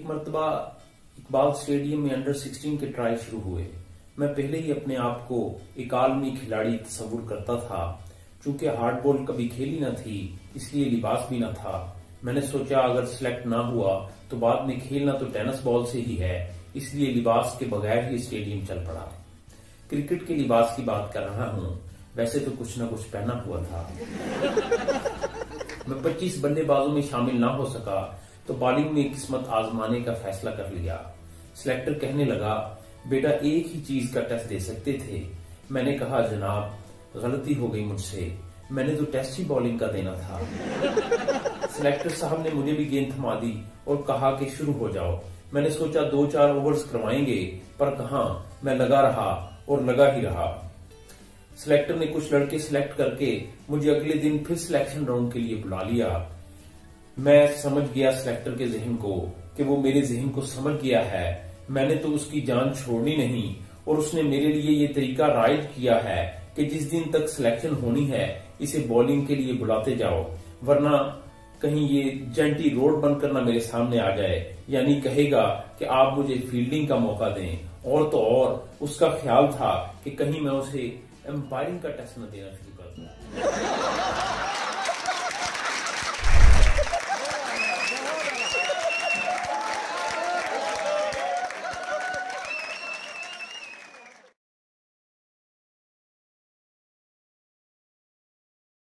मरतबा इकबाल स्टेडियम में अंडर 16 के ट्रायल शुरू हुए। मैं पहले ही अपने आप को एक आलमी खिलाड़ी तस्वुर करता था। चूंकि हार्ड बॉल कभी खेली न थी, इसलिए लिबास भी न था। मैंने सोचा अगर सिलेक्ट ना हुआ तो बाद में खेलना तो टेनिस बॉल से ही है, इसलिए लिबास के बगैर ही स्टेडियम चल पड़ा। क्रिकेट के लिबास की बात कर रहा हूँ, वैसे तो कुछ न कुछ पहना हुआ था। मैं 25 बल्लेबाजों में शामिल ना हो सका तो बॉलिंग में किस्मत आजमाने का फैसला कर लिया। सिलेक्टर कहने लगा, बेटा एक ही चीज का टेस्ट दे सकते थे। मैंने कहा, जनाब गलती हो गई मुझसे, मैंने तो टेस्ट ही बॉलिंग का देना था। सिलेक्टर साहब ने मुझे भी गेंद थमा दी और कहा कि शुरू हो जाओ। मैंने सोचा 2-4 ओवर्स करवाएंगे, पर कहां, मैं लगा रहा और लगा ही रहा। सिलेक्टर ने कुछ लड़के सिलेक्ट करके मुझे अगले दिन फिर सिलेक्शन राउंड के लिए बुला लिया। मैं समझ गया सिलेक्टर के जहन को कि वो मेरे जहन को समझ गया है। मैंने तो उसकी जान छोड़नी नहीं और उसने मेरे लिए ये तरीका राइज किया है कि जिस दिन तक सिलेक्शन होनी है इसे बॉलिंग के लिए बुलाते जाओ, वरना कहीं ये जेंटी रोड बनकर ना मेरे सामने आ जाए, यानी कहेगा कि आप मुझे फील्डिंग का मौका दें। और तो और उसका ख्याल था कि कहीं मैं उसे एम्पायरिंग का टेस्ट न देना शुरू कर दूं।